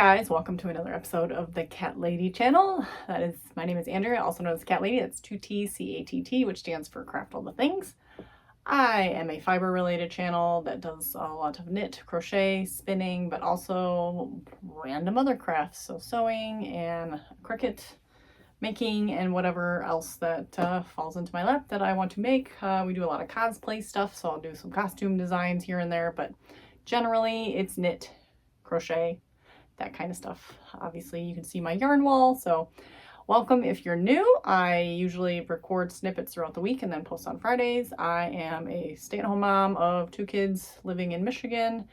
guys, welcome to another episode of the Cat Lady channel. My name is Andrea, also known as Cat Lady. That's 2T CATT, which stands for Craft All the Things. I am a fiber related channel that does a lot of knit, crochet, spinning, but also random other crafts. So sewing and Cricut making and whatever else that falls into my lap that I want to make. We do a lot of cosplay stuff, so I'll do some costume designs here and there, but generally it's knit, crochet, that kind of stuff. Obviously you can see my yarn wall, so welcome if you're new. I usually record snippets throughout the week and then post on Fridays. I am a stay-at-home mom of 2 kids living in Michigan,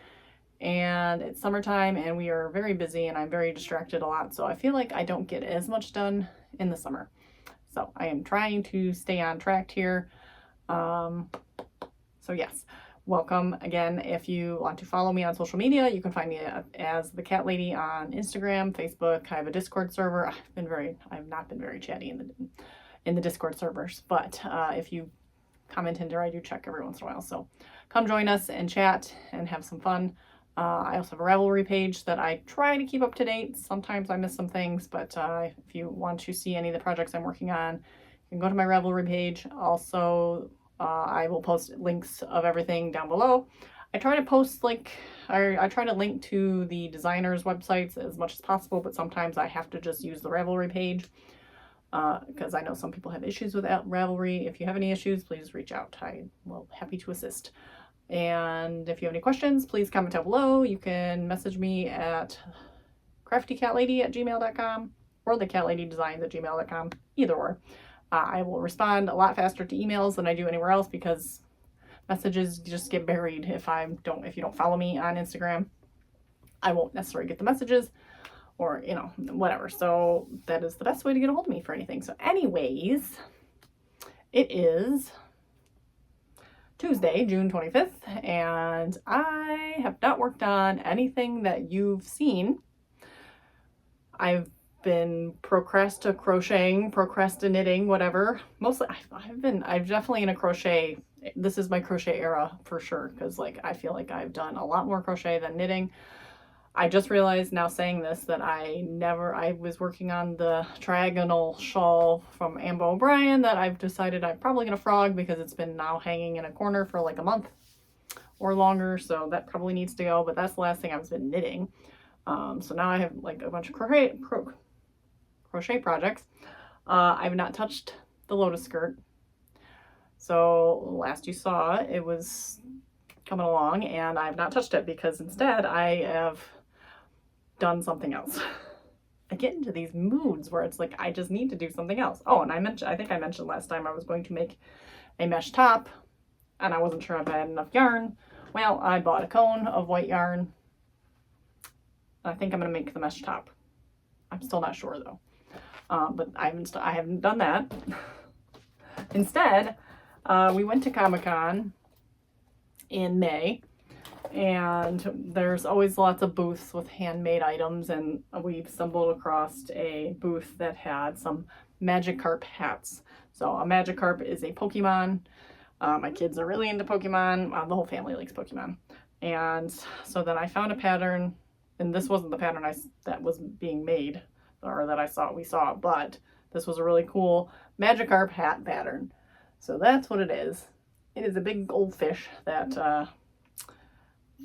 and it's summertime and we are very busy and I'm very distracted a lot, so I feel like I don't get as much done in the summer. So I am trying to stay on track here. So yes. Welcome again. If you want to follow me on social media, you can find me as the Cat Lady on Instagram, Facebook. I have a Discord server. I've not been very chatty in the Discord servers, but if you comment in there, I do check every once in a while. So come join us and chat and have some fun. I also have a Ravelry page that I try to keep up to date. Sometimes I miss some things, but if you want to see any of the projects I'm working on, you can go to my Ravelry page. Also, I will post links of everything down below. I try to post I try to link to the designers' websites as much as possible, but sometimes I have to just use the Ravelry page because I know some people have issues with Ravelry. If you have any issues, please reach out. I will happy to assist. And if you have any questions, please comment down below. You can message me at craftycatlady@gmail.com or thecatladydesigns@gmail.com, either or. I will respond a lot faster to emails than I do anywhere else because messages just get buried if you don't follow me on Instagram. I won't necessarily get the messages or, whatever. So that is the best way to get a hold of me for anything. So anyways, it is Tuesday, June 25th, and I have not worked on anything that you've seen. I've been procrastinating, whatever. Mostly I'm definitely in a crochet. This is my crochet era for sure, because I feel like I've done a lot more crochet than knitting. I just realized now saying this that I was working on the triagonal shawl from Amber O'Brien that I've decided I'm probably gonna frog because it's been now hanging in a corner for like a month or longer, so that probably needs to go, but that's the last thing I've been knitting. So now I have like a bunch of crochet projects. I've not touched the lotus skirt. So last you saw it was coming along and I've not touched it because instead I have done something else. I get into these moods where it's like I just need to do something else. Oh, and I think I mentioned last time I was going to make a mesh top and I wasn't sure if I had enough yarn. Well, I bought a cone of white yarn. I think I'm gonna make the mesh top. I'm still not sure though. But I haven't done that. Instead, we went to Comic-Con in May, and there's always lots of booths with handmade items, and we stumbled across a booth that had some Magikarp hats. So a Magikarp is a Pokemon. My kids are really into Pokemon. The whole family likes Pokemon. And so then I found a pattern, and this wasn't the pattern that was being made or that we saw, but this was a really cool Magikarp hat pattern. So that's what it is. It is a big goldfish that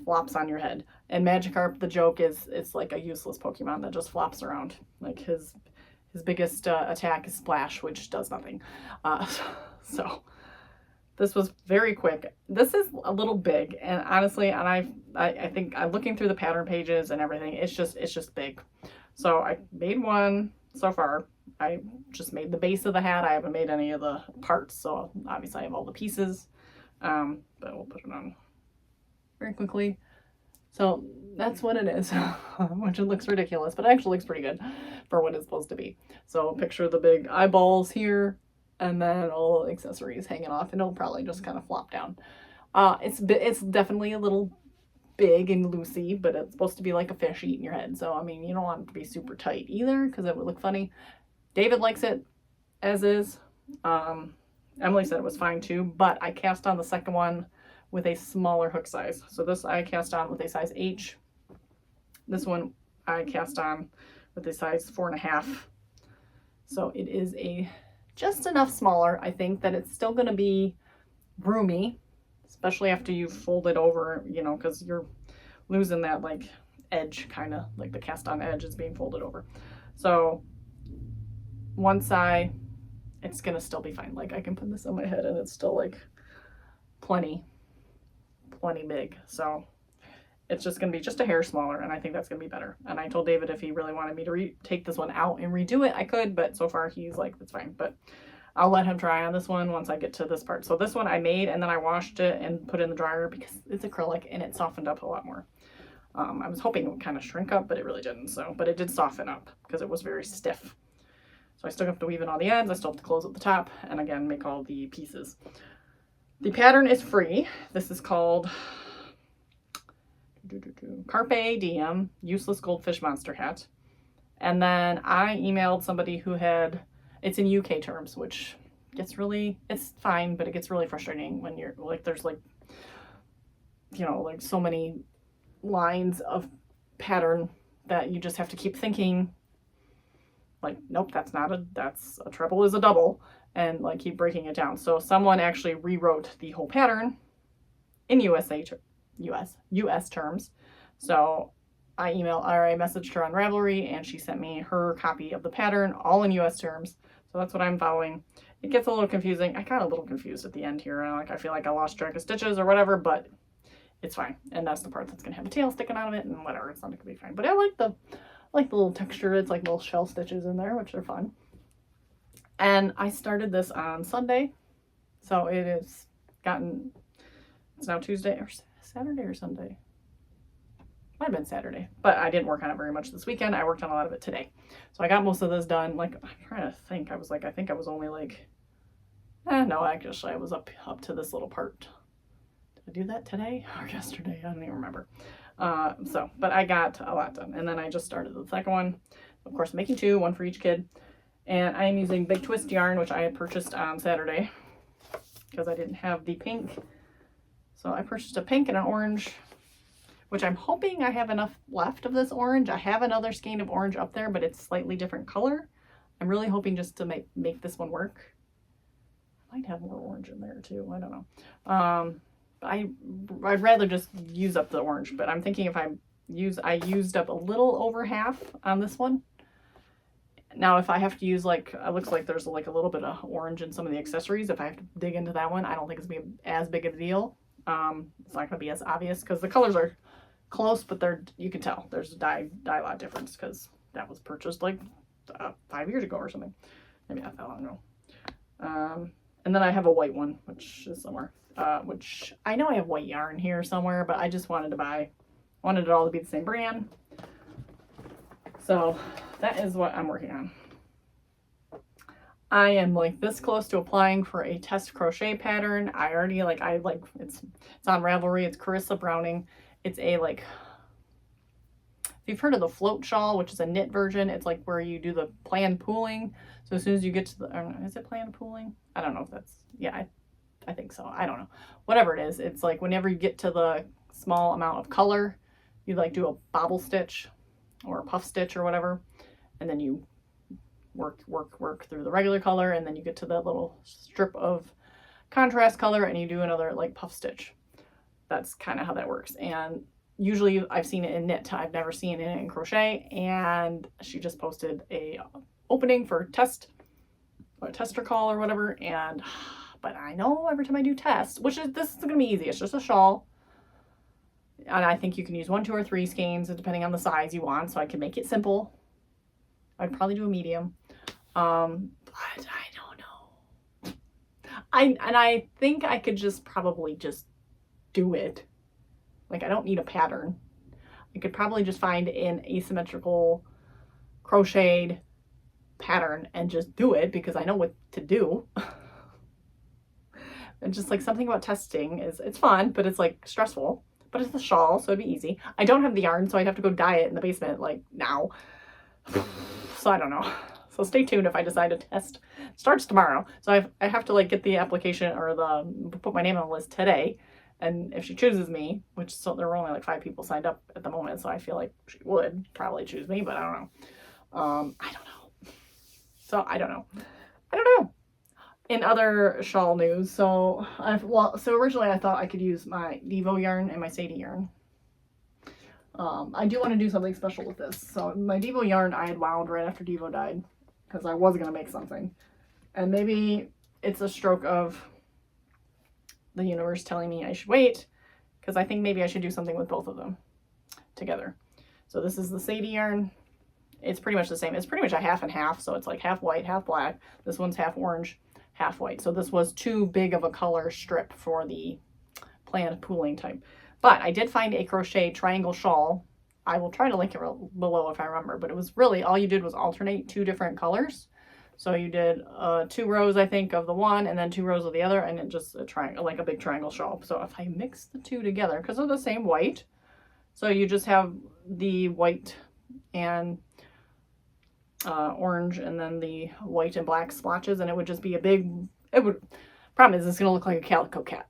flops on your head. And Magikarp, the joke is, it's like a useless Pokemon that just flops around. Like his biggest attack is Splash, which does nothing. So this was very quick. This is a little big, and honestly, and I think I'm looking through the pattern pages and everything. It's just big. So I made one so far. I just made the base of the hat. I haven't made any of the parts, so obviously I have all the pieces. But we'll put it on very quickly. So that's what it is, which it looks ridiculous, but it actually looks pretty good for what it's supposed to be. So picture the big eyeballs here, and then all the accessories hanging off, and it'll probably just kind of flop down. It's definitely a little big and loosey, but it's supposed to be like a fish eating your head. So, I mean, you don't want it to be super tight either because it would look funny. David likes it as is. Emily said it was fine too, but I cast on the second one with a smaller hook size. So this I cast on with a size H. This one I cast on with a size 4.5. So it is a just enough smaller, I think, that it's still going to be roomy, especially after you fold it over, you know, because you're losing that like edge, kind of like the cast on edge is being folded over. So once it's going to still be fine. Like I can put this on my head and it's still like plenty big. So it's just going to be just a hair smaller, and I think that's going to be better. And I told David if he really wanted me to take this one out and redo it, I could, but so far he's like, that's fine. But I'll let him try on this one once I get to this part. So this one I made, and then I washed it and put it in the dryer because it's acrylic and it softened up a lot more. I was hoping it would kind of shrink up, but it really didn't. So, but it did soften up because it was very stiff. So I still have to weave in all the ends. I still have to close at the top, and again, make all the pieces. The pattern is free. This is called Carpe Diem Useless Goldfish Monster Hat. And then I emailed somebody who had, it's in UK terms, which gets really, it's fine, but it gets really frustrating when you're like, there's like, you know, like so many lines of pattern that you just have to keep thinking like, nope, that's a treble is a double, and like keep breaking it down. So someone actually rewrote the whole pattern in US terms. So I messaged her on Ravelry, and she sent me her copy of the pattern all in US terms. So that's what I'm following. It gets a little confusing. I got a little confused at the end here. Like I feel like I lost track of stitches or whatever, but it's fine. And that's the part that's gonna have a tail sticking out of it and whatever. It's not gonna be fine. But I like the little texture. It's like little shell stitches in there, which are fun. And I started this on Sunday. So it's now Tuesday or Saturday or Sunday. Might have been Saturday, but I didn't work on it very much this weekend. I worked on a lot of it today. So I got most of this done. Like, I'm trying to think. I think I was only like, no, actually I was up to this little part. Did I do that today or yesterday? I don't even remember. But I got a lot done. And then I just started the second one. Of course, making two, one for each kid. And I am using Big Twist yarn, which I had purchased on Saturday because I didn't have the pink. So I purchased a pink and an orange, which I'm hoping I have enough left of this orange. I have another skein of orange up there, but it's slightly different color. I'm really hoping just to make this one work. I might have more orange in there too. I don't know. I'd rather just use up the orange, but I'm thinking if I used up a little over half on this one. Now, if I have to use like, it looks like there's like a little bit of orange in some of the accessories. If I have to dig into that one, I don't think it's gonna be as big of a deal. It's not gonna be as obvious because the colors are close, but you can tell there's a dye lot difference because that was purchased like 5 years ago or something. Maybe not that long ago. And then I have a white one, which is somewhere. Which I know I have white yarn here somewhere, but I just wanted it all to be the same brand. So that is what I'm working on. I am like this close to applying for a test crochet pattern. It's on Ravelry. It's Carissa Browning. It's a if you've heard of the float shawl, which is a knit version, it's like where you do the planned pooling. So as soon as you get to the, I don't know, is it planned pooling? I don't know if that's, yeah, I think so. I don't know. Whatever it is, it's like whenever you get to the small amount of color, you like do a bobble stitch or a puff stitch or whatever, and then you work through the regular color, and then you get to that little strip of contrast color and you do another like puff stitch. That's kind of how that works. And usually I've seen it in knit. I've never seen it in crochet. And she just posted a opening for tester call or whatever. But I know every time I do test, this is gonna be easy. It's just a shawl. And I think you can use 1, 2, or 3 skeins depending on the size you want. So I can make it simple. I'd probably do a medium. But I don't know. I think I could probably just do it. Like I don't need a pattern. I could probably just find an asymmetrical crocheted pattern and just do it because I know what to do. And just like something about testing it's fun, but it's like stressful. But it's the shawl, so it'd be easy. I don't have the yarn, so I'd have to go dye it in the basement like now. So I don't know. So stay tuned if I decide to test. It starts tomorrow. So I have to like get the application or put my name on the list today. And if she chooses me, which so there were only like 5 people signed up at the moment, so I feel like she would probably choose me, but I don't know. I don't know. So I don't know. I don't know. In other shawl news, so originally I thought I could use my Devo yarn and my Sadie yarn. I do want to do something special with this. So my Devo yarn I had wound right after Devo died because I was going to make something. And maybe it's a stroke of the universe telling me I should wait because I think maybe I should do something with both of them together. So this is the Sadie yarn. It's pretty much the same. It's pretty much a half and half. So it's like half white, half black. This one's half orange, half white. So this was too big of a color strip for the planned pooling type. But I did find a crochet triangle shawl. I will try to link it below if I remember, but it was really, all you did was alternate 2 different colors. So you did 2 rows, I think, of the one and then 2 rows of the other, and it just a triangle, like a big triangle shawl. So if I mix the 2 together, because they're the same white, so you just have the white and orange and then the white and black splotches, and it would just be a big, problem is it's going to look like a calico cat.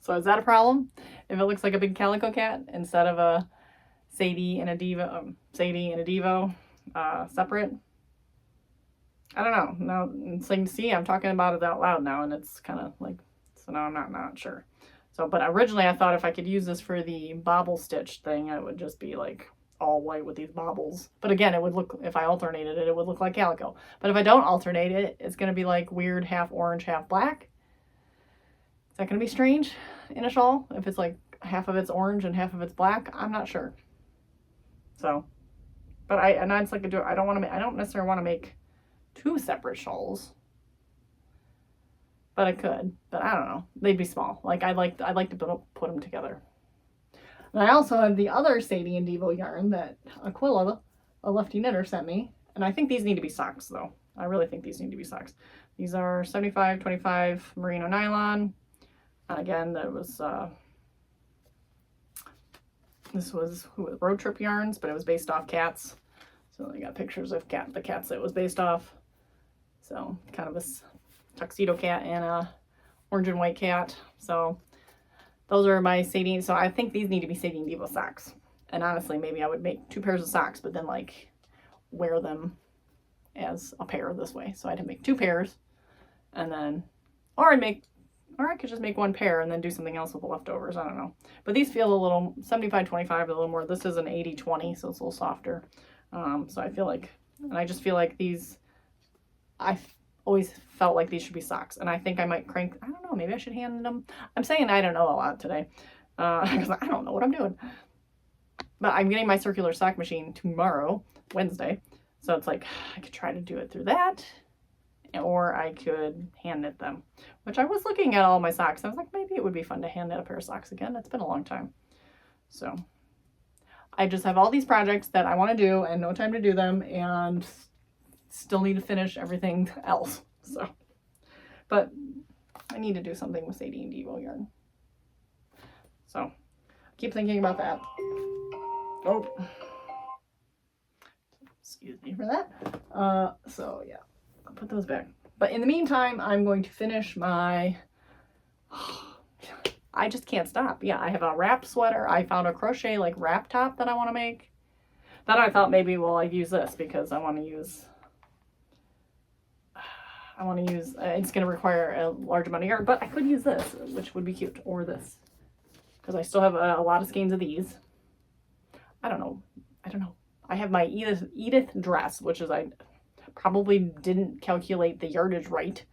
So is that a problem? If it looks like a big calico cat instead of a Sadie and a Devo, separate? I don't know. Now it's like, see, I'm talking about it out loud now, and it's kind of like, so now I'm not sure. So, but originally I thought if I could use this for the bobble stitch thing, it would just be like all white with these bobbles. But again, it would look, if I alternated it, it would look like calico. But if I don't alternate it, it's going to be like weird half orange, half black. Is that going to be strange in a shawl? If it's like half of it's orange and half of it's black? I'm not sure. So, but I don't necessarily want to make 2 separate shawls. But I could, but I don't know. They'd be small. Like I'd like to put them together. And I also have the other Sadie and Devo yarn that Aquila, a lefty knitter, sent me. And I think these need to be socks though. I really think these need to be socks. These are 75-25 merino nylon. And again, that was this was Road Trip Yarns, but it was based off cats. So I got pictures of the cats it was based off. So kind of a tuxedo cat and a orange and white cat. So those are my Sadie. So I think these need to be Sadie and Devo socks. And honestly, maybe I would make 2 pairs of socks, but then like wear them as a pair this way. So I'd make 2 pairs, and then, or I could just make 1 pair and then do something else with the leftovers. I don't know. But these feel a little 75-25, a little more. This is an 80-20, so it's a little softer. So I feel like, and I just feel like these, I always felt like these should be socks. And I think I might crank, I don't know, maybe I should hand them. I'm saying I don't know a lot today because I don't know what I'm doing. But I'm getting my circular sock machine tomorrow, Wednesday. So it's like, I could try to do it through that, or I could hand knit them, which I was looking at all my socks. I was like, maybe it would be fun to hand knit a pair of socks again. It's been a long time. So I just have all these projects that I want to do and no time to do them, and still need to finish everything else. So, but I need to do something with Sadie and Devo yarn. So keep thinking about that. Oh, excuse me for that. So yeah, I'll put those back. But in the meantime, I'm going to finish my, I just can't stop. Yeah, I have a wrap sweater. I found a crochet like wrap top that I want to make. Then I thought maybe, well, I'd use this because I want to use, it's going to require a large amount of yarn, but I could use this, which would be cute, or this, because I still have a lot of skeins of these. I don't know. I have my Edith dress, which is, I probably didn't calculate the yardage right.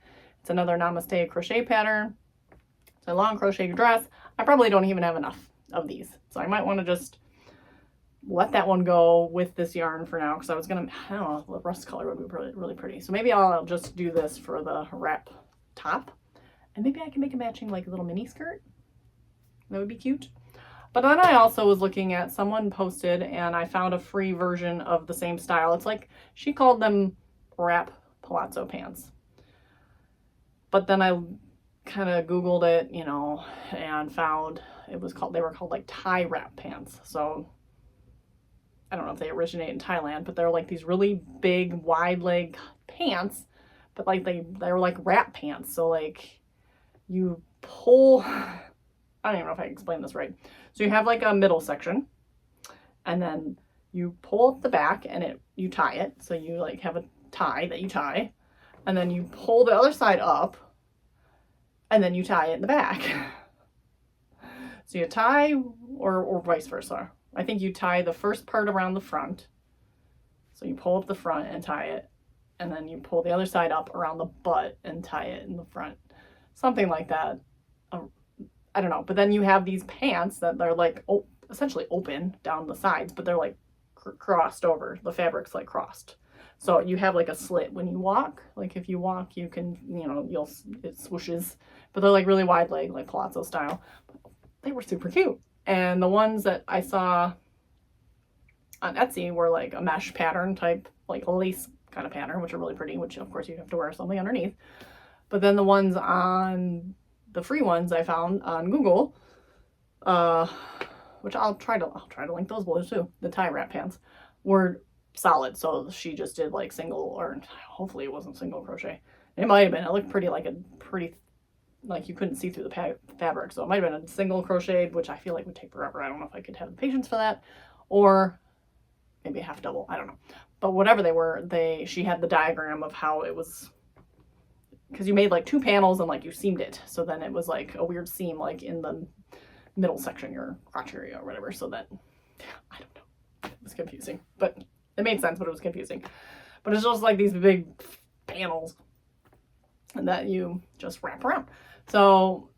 It's another Namaste crochet pattern. It's a long crochet dress. I probably don't even have enough of these. So I might want to just let that one go with this yarn for now, because I was going to, I don't know, the rust color would be really pretty. So maybe I'll just do this for the wrap top. And maybe I can make a matching like a little mini skirt. That would be cute. But then I also was looking at, someone posted and I found a free version of the same style. It's like, she called them wrap palazzo pants. But then I kind of Googled it, you know, and found they were called like Thai wrap pants. So I don't know if they originate in Thailand, but they're like these really big wide leg pants, but like they were like wrap pants. So like you pull, I don't even know if I explained this right. So you have like a middle section, and then you pull up the back and you tie it. So you like have a tie that you tie, and then you pull the other side up, and then you tie it in the back. So you tie, or vice versa. I think you tie the first part around the front. So you pull up the front and tie it, and then you pull the other side up around the butt and tie it in the front. Something like that. I don't know. But then you have these pants that they're like essentially open down the sides, but they're like crossed over. The fabric's like crossed. So you have like a slit when you walk. Like if you walk, you can, you know, it swooshes. But they're like really wide leg, like palazzo style. They were super cute. And the ones that I saw on Etsy were like a mesh pattern type, like a lace kind of pattern, which are really pretty, which of course you have to wear something underneath. But then the ones on the free ones I found on Google, which I'll try to link those below too, the tie wrap pants, were solid. So she just did like single, or hopefully it wasn't single crochet. It might have been. It looked pretty like like you couldn't see through the fabric. So it might have been a single crocheted, which I feel like would take forever. I don't know if I could have the patience for that, or maybe a half double. I don't know. But whatever they were, she had the diagram of how it was, because you made like 2 panels and like you seamed it. So then it was like a weird seam like in the middle section, your crotch area or whatever. So that, I don't know. It was confusing, but it made sense, but it was confusing. But it's just like these big panels that you just wrap around. So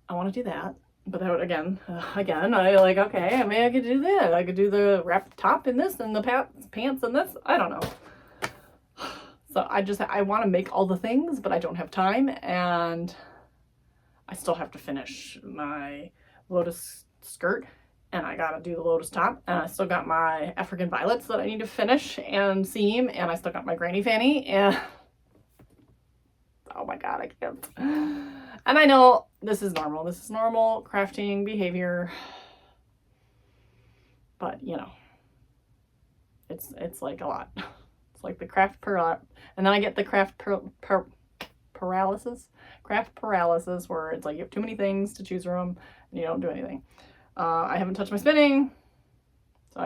I want to do that. But that would, again, I like, okay, I mean, I could do that. I could do the wrap top in this and the pants in this. I don't know. So I want to make all the things, but I don't have time. And I still have to finish my lotus skirt. And I got to do the lotus top. And I still got my African violets that I need to finish and seam. And I still got my granny fanny. And oh my God, I can't. And I know this is normal. This is normal crafting behavior. But, you know, it's like a lot. It's like the craft and then I get the craft paralysis. Craft paralysis, where it's like you have too many things to choose from and you don't do anything. I haven't touched my spinning, so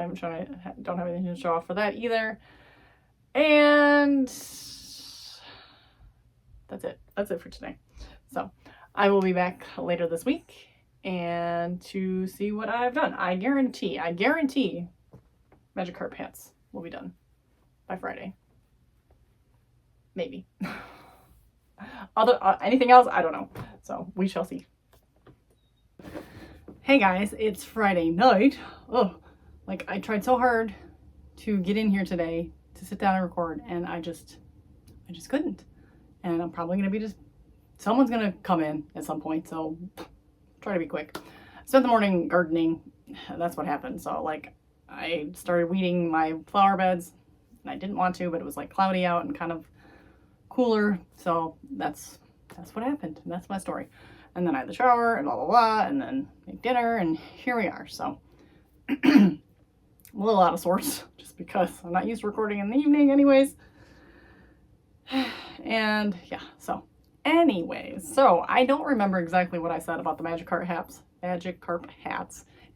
don't have anything to show off for that either. And that's it. That's it for today. So I will be back later this week and to see what I've done. I guarantee Magikarp pants will be done by Friday. Maybe. Anything else? I don't know. So we shall see. Hey guys, it's Friday night. Oh, like I tried so hard to get in here today to sit down and record, and I just couldn't. And I'm probably gonna be someone's gonna come in at some point, so try to be quick. Spent the morning gardening. That's what happened. So like I started weeding my flower beds, and I didn't want to, but it was like cloudy out and kind of cooler. So that's what happened. And that's my story. And then I had the shower and blah, blah, blah, and then make dinner, and here we are. So a little out of sorts just because I'm not used to recording in the evening anyways. And yeah, so anyways, so I don't remember exactly what I said about the Magikarp hats.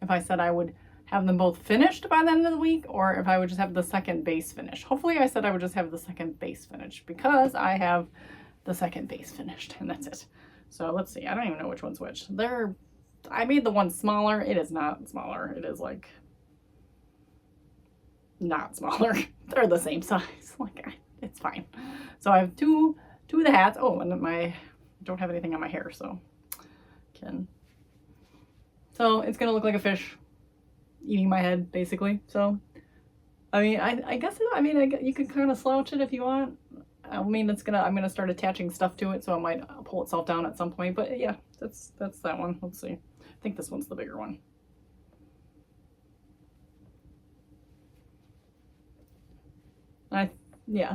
If I said I would have them both finished by the end of the week, or if I would just have the second base finished. Hopefully I said I would just have the second base finished, because I have the second base finished, and that's it. So let's see. I don't even know which one's which. I made the one smaller. It is not smaller. It is like not smaller. They're the same size. Like it's fine. So I have two of the hats. Oh, and I don't have anything on my hair, so it's gonna look like a fish eating my head, basically. So I mean, I guess you can kind of slouch it if you want. I mean, I'm gonna start attaching stuff to it, so it might pull itself down at some point. But yeah, that's that one. Let's see. I think this one's the bigger one.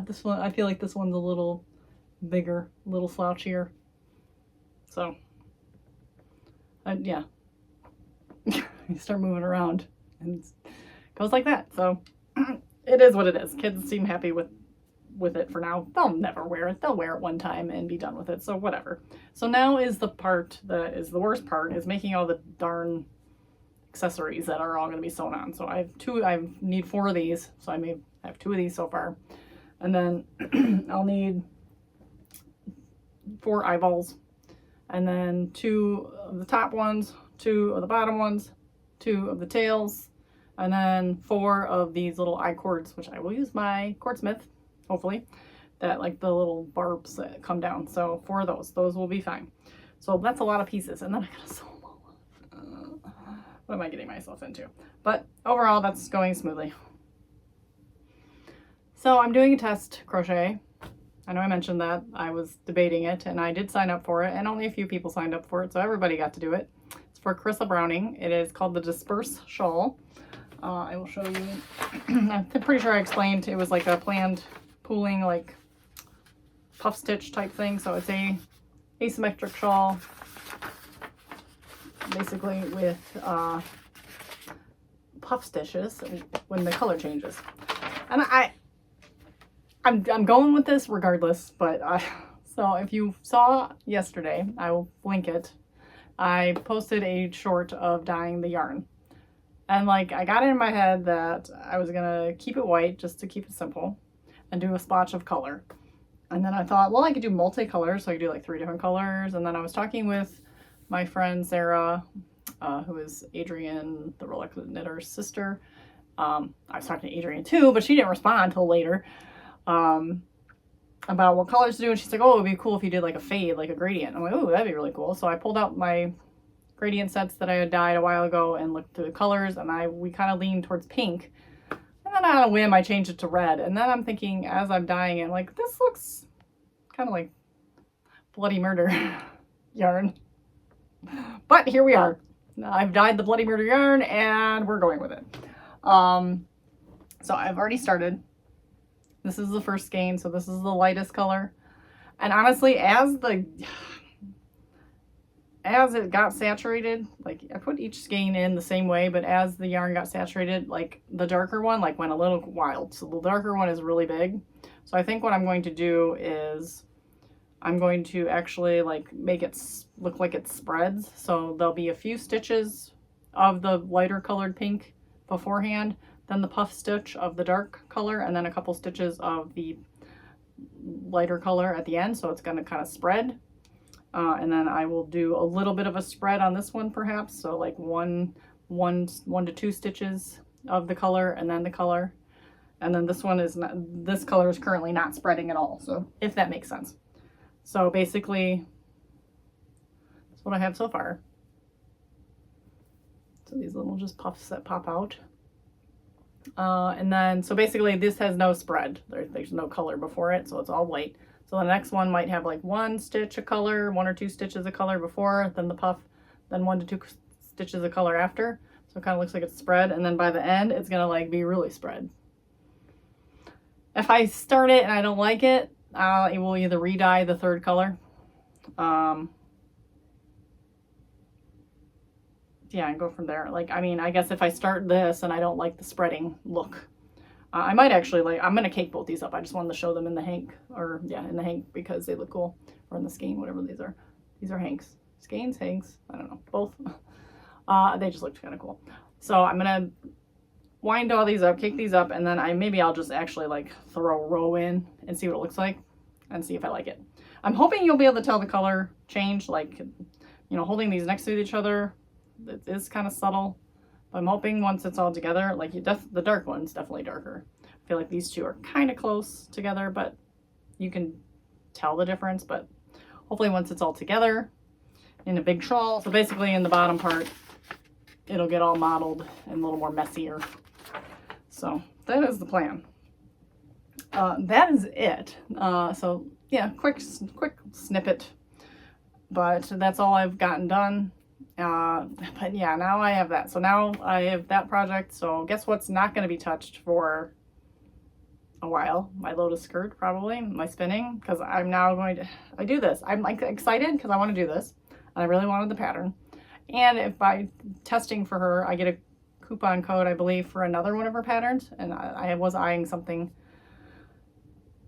This one, I feel like this one's a little bigger, a little slouchier. So, yeah. You start moving around and it goes like that. So, it is what it is. Kids seem happy with with it for now. They'll never wear it. They'll wear it one time and be done with it. So whatever. So now is the part that is the worst part, is making all the darn accessories that are all going to be sewn on. So I need 4 of these. So I have 2 of these so far. And then I'll need 4 eyeballs. And then 2 of the top ones, 2 of the bottom ones, 2 of the tails, and then 4 of these little eye cords, which I will use my cordsmith, hopefully, that like the little barbs that come down. So 4 of those will be fine. So that's a lot of pieces, and then I gotta sew them all up. What am I getting myself into? But overall, that's going smoothly. So I'm doing a test crochet. I know I mentioned that. I was debating it, and I did sign up for it, and only a few people signed up for it, so everybody got to do it. It's for Carissa Browning. It is called the Disperse Shawl. I will show you. I'm pretty sure I explained it was like a planned pooling, like puff stitch type thing. So it's a asymmetric shawl, basically with puff stitches when the color changes. And I'm going with this regardless, but so if you saw yesterday, I will link it. I posted a short of dyeing the yarn. And like, I got it in my head that I was gonna keep it white just to keep it simple and do a splotch of color. And then I thought, well, I could do multicolor, so I could do like 3 different colors. And then I was talking with my friend Sarah, who is Adrian, the Reluctant Knitter's sister. I was talking to Adrian too, but she didn't respond until later. About what colors to do, and she's like, oh, it would be cool if you did like a fade, like a gradient. I'm like, oh, that'd be really cool. So I pulled out my gradient sets that I had dyed a while ago and looked through the colors, and we kind of leaned towards pink. And then on a whim, I changed it to red. And then I'm thinking, as I'm dyeing it, like, this looks kind of like Bloody Murder yarn. But here we are. I've dyed the Bloody Murder yarn, and we're going with it. So I've already started. This is the first skein, so this is the lightest color. And honestly, as it got saturated, like I put each skein in the same way, but as the yarn got saturated, like the darker one like went a little wild. So the darker one is really big. So I think what I'm going to do is I'm going to actually like make it look like it spreads. So there'll be a few stitches of the lighter colored pink beforehand, then the puff stitch of the dark color, and then a couple stitches of the lighter color at the end. So it's going to kind of spread. And then I will do a little bit of a spread on this one perhaps. So like one to 2 stitches of the color and then the color. And then this one is not, this color is currently not spreading at all. So if that makes sense. So basically that's what I have so far. So these little just puffs that pop out. And then, so basically this has no spread. There's no color before it. So it's all white. So the next one might have like 1 stitch of color, 1 or 2 stitches of color before, then the puff, then 1 to 2 stitches of color after. So it kind of looks like it's spread. And then by the end, it's going to like be really spread. If I start it and I don't like it, it will either re-dye the 3rd color. Yeah, and go from there. Like, I mean, I guess if I start this and I don't like the spreading look, I might actually I'm going to cake both these up. I just wanted to show them in the hank, or yeah, in the hank because they look cool. Or in the skein, whatever these are. These are hanks. Skeins, hanks, I don't know, both. They just looked kind of cool. So I'm going to wind all these up, cake these up, and then maybe I'll just actually like throw a row in and see what it looks like and see if I like it. I'm hoping you'll be able to tell the color change, like, you know, holding these next to each other. It is kind of subtle. I'm hoping once it's all together, like the dark one's definitely darker. I feel like these two are kind of close together, but you can tell the difference. But hopefully once it's all together in a big shawl, so basically in the bottom part, it'll get all mottled and a little more messier. So that is the plan. That is it. So yeah, quick snippet, but that's all I've gotten done. But yeah, now I have that. So now I have that project. So guess what's not going to be touched for a while? My lotus skirt, probably. My spinning, because I'm now going to, I do this. I'm like excited because I want to do this. And I really wanted the pattern. And if by testing for her, I get a coupon code, I believe, for another one of her patterns. And I was eyeing something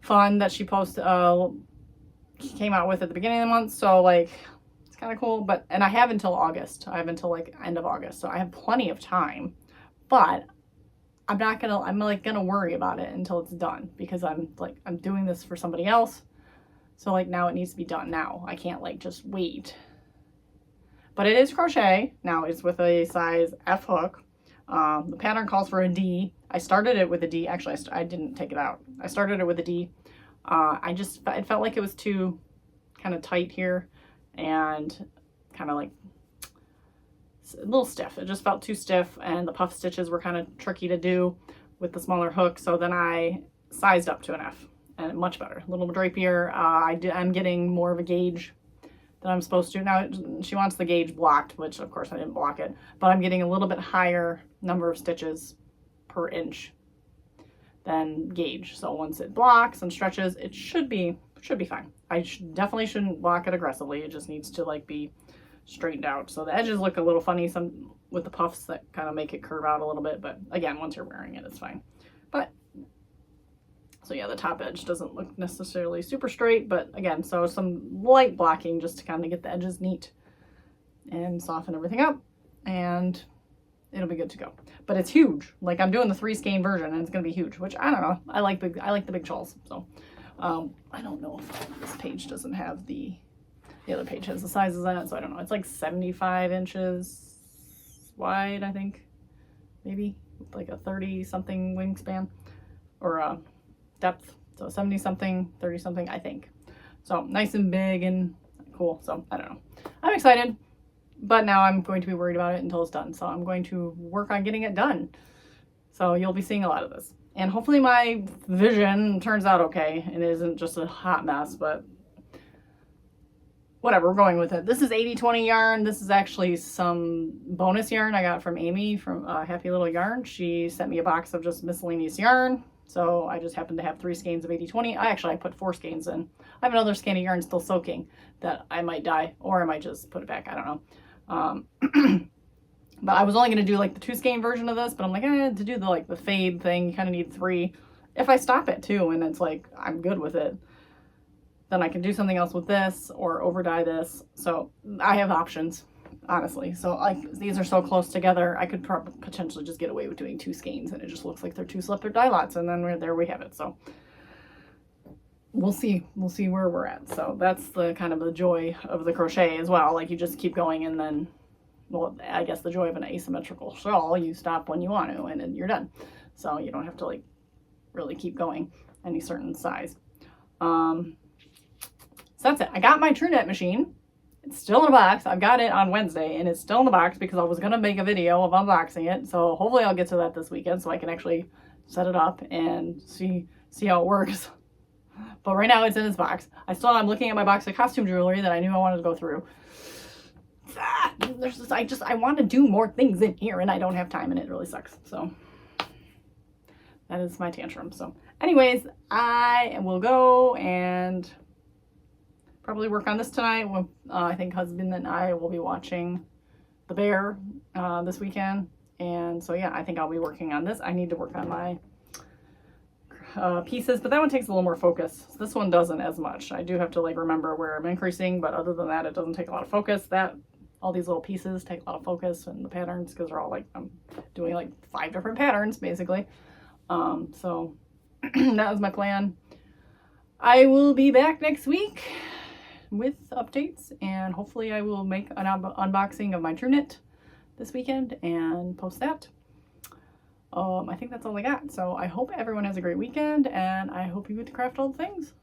fun that she came out with at the beginning of the month. So like, it's kind of cool. But, and I have until August. I have until like end of August. So I have plenty of time. But I'm like gonna worry about it until it's done, because I'm doing this for somebody else. So like now it needs to be done now. I can't like just wait. But it is crochet. Now it's with a size F hook. The pattern calls for a D. I started it with a D. Actually, I didn't take it out. I started it with a D. It felt like it was too kind of tight here and kind of like a little stiff. It just felt too stiff, and the puff stitches were kind of tricky to do with the smaller hook. So then I sized up to an F, and much better, a little drapier. I'm getting more of a gauge than I'm supposed to. Now she wants the gauge blocked, which of course I didn't block it, but I'm getting a little bit higher number of stitches per inch than gauge. So once it blocks and stretches, it should be fine. I definitely shouldn't block it aggressively. It just needs to like be straightened out. So the edges look a little funny some with the puffs that kind of make it curve out a little bit, but again, once you're wearing it, it's fine. But so yeah, the top edge doesn't look necessarily super straight, but again, so some light blocking just to kind of get the edges neat and soften everything up, and it'll be good to go. But it's huge. Like I'm doing the 3 skein version, and it's gonna be huge, which I don't know. I like the big shawls. So I don't know if this page doesn't have the other page has the sizes on it, so I don't know. It's like 75 inches wide, I think, maybe like a 30 something wingspan or depth. So 70 something, 30 something, I think. So nice and big and cool. So I don't know. I'm excited, but now I'm going to be worried about it until it's done. So I'm going to work on getting it done. So you'll be seeing a lot of this. And hopefully my vision turns out okay and it isn't just a hot mess, but whatever, we're going with it. This is 80/20 yarn. This is actually some bonus yarn I got from Amy from Happy Little Yarn. She sent me a box of just miscellaneous yarn. So I just happened to have 3 skeins of 80/20. I put 4 skeins in. I have another skein of yarn still soaking that I might dye, or I might just put it back. I don't know. But I was only going to do like the 2 skein version of this, but I'm like, to do the fade thing, you kind of need 3. If I stop it too, and it's like, I'm good with it, then I can do something else with this or over dye this. So I have options, honestly. So like these are so close together, I could potentially just get away with doing 2 skeins, and it just looks like they're 2 slip or dye lots, and then there we have it. So we'll see where we're at. So that's the kind of the joy of the crochet as well. Like you just keep going, and then, well, I guess the joy of an asymmetrical shawl, you stop when you want to, and then you're done. So you don't have to like really keep going any certain size. So that's it. I got my TrueKnit machine. It's still in a box. I've got it on Wednesday, and it's still in the box because I was going to make a video of unboxing it. So hopefully I'll get to that this weekend so I can actually set it up and see how it works. But right now it's in its box. I'm looking at my box of costume jewelry that I knew I wanted to go through. I want to do more things in here, and I don't have time, and it really sucks. So that is my tantrum. So anyways, I will go and probably work on this tonight. I think husband and I will be watching The Bear this weekend. And so yeah, I think I'll be working on this. I need to work on my pieces, but that one takes a little more focus. So this one doesn't as much. I do have to like remember where I'm increasing, but other than that, it doesn't take a lot of focus. All these little pieces take a lot of focus, and the patterns, because they're all like, I'm doing like 5 different patterns basically. So that was my plan. I will be back next week with updates, and hopefully I will make an unboxing of my TrueKnit this weekend and post that. I think that's all I got. So I hope everyone has a great weekend, and I hope you get to craft all the things.